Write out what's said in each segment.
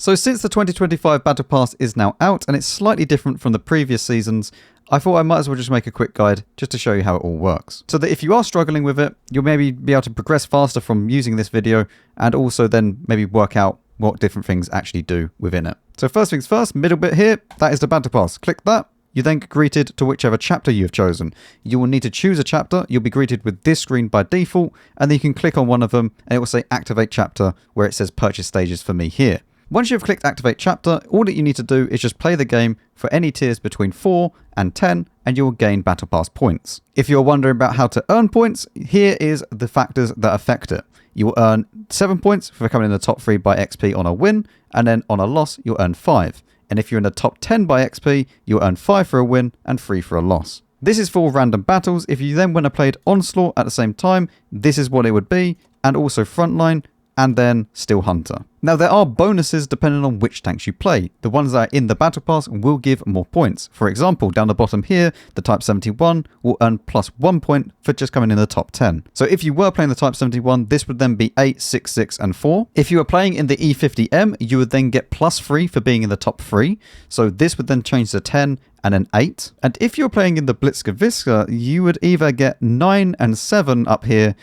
So since the 2025 Battle Pass is now out and it's slightly different from the previous seasons, I thought I might as well just make a quick guide just to show you how it all works. So that if you are struggling with it, you'll maybe be able to progress faster from using this video and also then maybe work out what different things actually do within it. So first things first, middle bit here, that is the Battle Pass. Click that. You then get greeted to whichever chapter you've chosen. You will need to choose a chapter. You'll be greeted with this screen by default, and then you can click on one of them and it will say activate chapter where it says purchase stages for me here. Once you've clicked activate chapter, all that you need to do is just play the game for any tiers between 4 and 10 and you'll gain Battle Pass points. If you're wondering about how to earn points, here is the factors that affect it. You will earn 7 points for coming in the top 3 by XP on a win, and then on a loss you'll earn 5. And if you're in the top 10 by XP, you'll earn 5 for a win and 3 for a loss. This is for random battles. If you then went and played Onslaught at the same time, this is what it would be, and also Frontline, and then Steel Hunter. Now there are bonuses depending on which tanks you play. The ones that are in the Battle Pass will give more points. For example, down the bottom here, the Type 71 will earn plus 1 point for just coming in the top 10. So if you were playing the Type 71, this would then be 8, 6, 6, and 4. If you were playing in the E50M, you would then get plus 3 for being in the top 3. So this would then change to 10 and then 8. And if you're playing in the Blitzgewiska, you would either get 9 and 7 up here,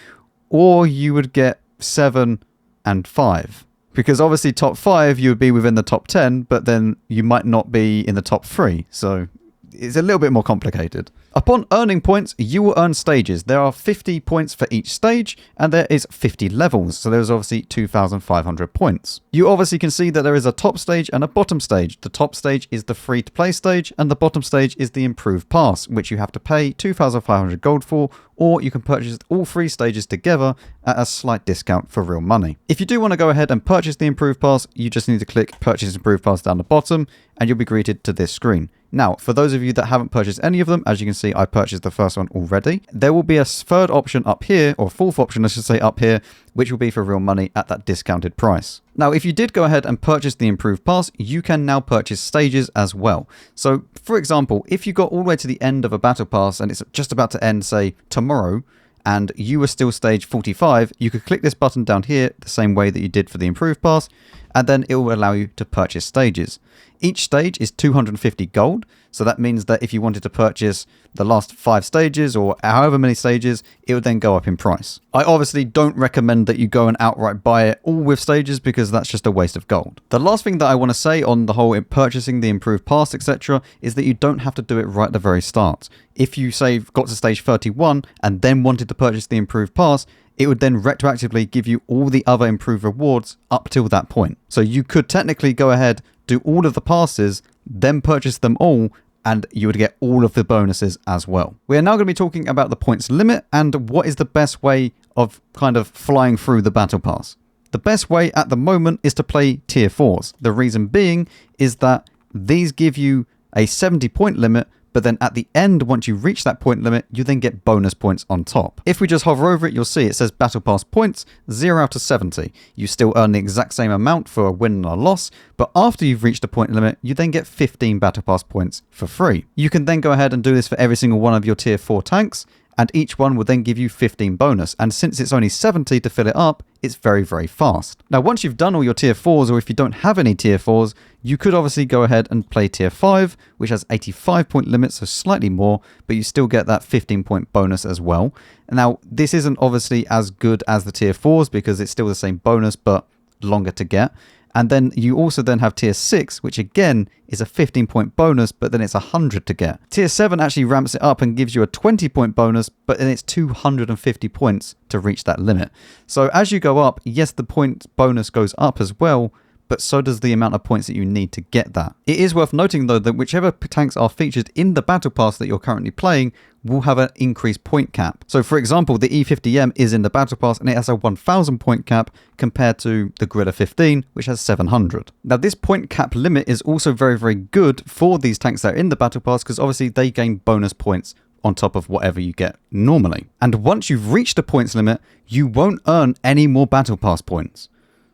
or you would get 7 and 5. Because obviously top 5 you would be within the top 10, but then you might not be in the top 3. So it's a little bit more complicated. Upon earning points, you will earn stages. There are 50 points for each stage, and there is 50 levels. So there's obviously 2,500 points. You obviously can see that there is a top stage and a bottom stage. The top stage is the free-to-play stage, and the bottom stage is the improved pass, which you have to pay 2,500 gold for, or you can purchase all 3 stages together at a slight discount for real money. If you do want to go ahead and purchase the improved pass, you just need to click purchase improved pass down the bottom, and you'll be greeted to this screen. Now, for those of you that haven't purchased any of them, as you can see, I purchased the first one already. There will be a third option up here, or fourth option, I should say, up here, which will be for real money at that discounted price. Now, if you did go ahead and purchase the improved pass, you can now purchase stages as well. So, for example, if you got all the way to the end of a battle pass and it's just about to end, say, tomorrow, and you were still stage 45, you could click this button down here the same way that you did for the improved pass, and then it will allow you to purchase stages. Each stage is 250 gold, so that means that if you wanted to purchase the last 5 stages or however many stages, it would then go up in price. I obviously don't recommend that you go and outright buy it all with stages because that's just a waste of gold. The last thing that I want to say on the whole purchasing the improved pass, etc., is that you don't have to do it right at the very start. If you say got to stage 31 and then wanted to purchase the improved pass, it would then retroactively give you all the other improved rewards up till that point. So you could technically go ahead, do all of the passes, then purchase them all, and you would get all of the bonuses as well. We are now going to be talking about the points limit and what is the best way of kind of flying through the battle pass. The best way at the moment is to play tier 4s. The reason being is that these give you a 70 point limit, but then at the end, once you reach that point limit, you then get bonus points on top. If we just hover over it, you'll see it says Battle Pass points, 0 out of 70. You still earn the exact same amount for a win and a loss, but after you've reached the point limit, you then get 15 Battle Pass points for free. You can then go ahead and do this for every single one of your tier 4 tanks, and each one will then give you 15 bonus. And since it's only 70 to fill it up, it's very, very fast. Now, once you've done all your tier 4s, or if you don't have any tier 4s, you could obviously go ahead and play tier 5, which has 85 point limit, so slightly more, but you still get that 15 point bonus as well. Now, this isn't obviously as good as the tier 4s because it's still the same bonus, but longer to get. And then you also then have tier 6, which again is a 15 point bonus, but then it's 100 to get. Tier 7 actually ramps it up and gives you a 20 point bonus, but then it's 250 points to reach that limit. So as you go up, yes, the point bonus goes up as well, but so does the amount of points that you need to get that. It is worth noting though that whichever tanks are featured in the battle pass that you're currently playing will have an increased point cap. So for example, the E50M is in the battle pass and it has a 1000 point cap compared to the Gorilla 15, which has 700. Now this point cap limit is also very, very good for these tanks that are in the battle pass because obviously they gain bonus points on top of whatever you get normally. And once you've reached the points limit, you won't earn any more battle pass points.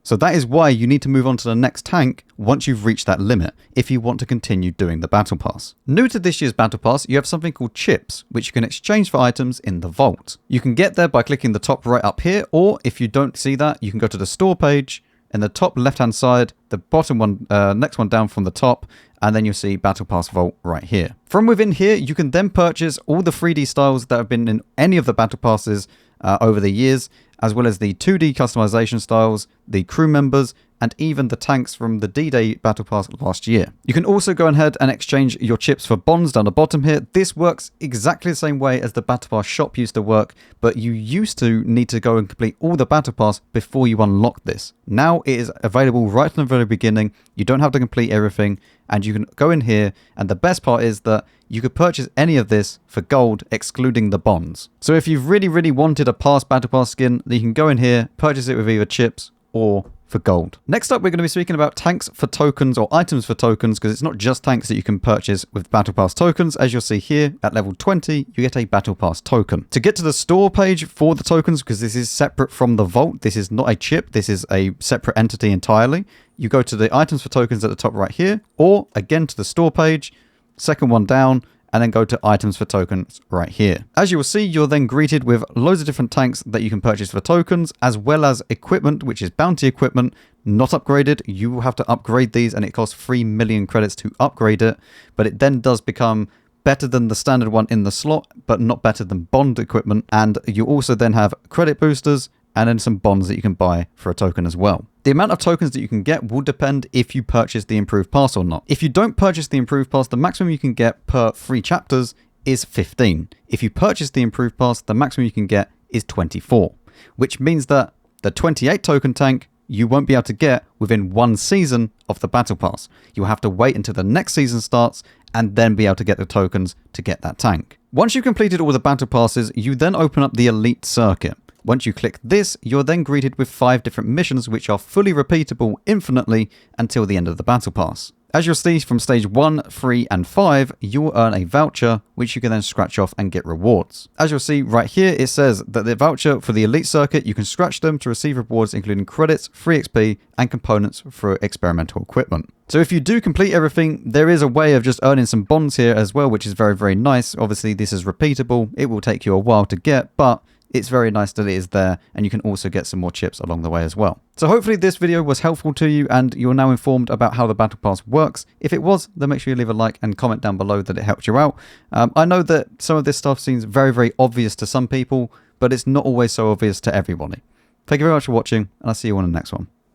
So that is why you need to move on to the next tank once you've reached that limit, if you want to continue doing the Battle Pass. New to this year's Battle Pass, you have something called chips, which you can exchange for items in the vault. You can get there by clicking the top right up here, or if you don't see that, you can go to the store page, in the top left-hand side, the bottom one, next one down from the top, and then you'll see Battle Pass Vault right here. From within here, you can then purchase all the 3D styles that have been in any of the Battle Passes over the years, as well as the 2D customization styles, the crew members, and even the tanks from the D-Day Battle Pass last year. You can also go ahead and exchange your chips for bonds down the bottom here. This works exactly the same way as the Battle Pass shop used to work, but you used to need to go and complete all the Battle Pass before you unlock this. Now it is available right from the very beginning. You don't have to complete everything, and you can go in here, and the best part is that you could purchase any of this for gold, excluding the bonds. So if you've really wanted a past Battle Pass skin, then you can go in here, purchase it with either chips or for gold. Next up, we're going to be speaking about tanks for tokens or items for tokens, because it's not just tanks that you can purchase with Battle Pass tokens. As you'll see here, at level 20, you get a Battle Pass token. To get to the store page for the tokens, because this is separate from the vault, this is not a chip, this is a separate entity entirely, you go to the items for tokens at the top right here, or again to the store page, second one down, and then go to items for tokens right here. As you will see, you're then greeted with loads of different tanks that you can purchase for tokens, as well as equipment, which is bounty equipment, not upgraded. You will have to upgrade these, and it costs 3 million credits to upgrade it, but it then does become better than the standard one in the slot, but not better than bond equipment. And you also then have credit boosters, and then some bonds that you can buy for a token as well. The amount of tokens that you can get will depend if you purchase the improved pass or not. If you don't purchase the improved pass, the maximum you can get per 3 chapters is 15. If you purchase the improved pass, the maximum you can get is 24, which means that the 28 token tank you won't be able to get within 1 season of the Battle Pass. You'll have to wait until the next season starts and then be able to get the tokens to get that tank. Once you've completed all the Battle Passes, you then open up the Elite Circuit. Once you click this, you're then greeted with 5 different missions which are fully repeatable infinitely until the end of the Battle Pass. As you'll see from stage 1, 3 and 5, you will earn a voucher which you can then scratch off and get rewards. As you'll see right here, it says that the voucher for the Elite Circuit, you can scratch them to receive rewards including credits, free XP and components for experimental equipment. So if you do complete everything, there is a way of just earning some bonds here as well, which is very nice. Obviously this is repeatable, it will take you a while to get, but it's very nice that it is there, and you can also get some more chips along the way as well. So hopefully this video was helpful to you and you're now informed about how the Battle Pass works. If it was, then make sure you leave a like and comment down below that it helped you out. I know that some of this stuff seems very obvious to some people, but it's not always so obvious to everybody. Thank you very much for watching, and I'll see you on the next one.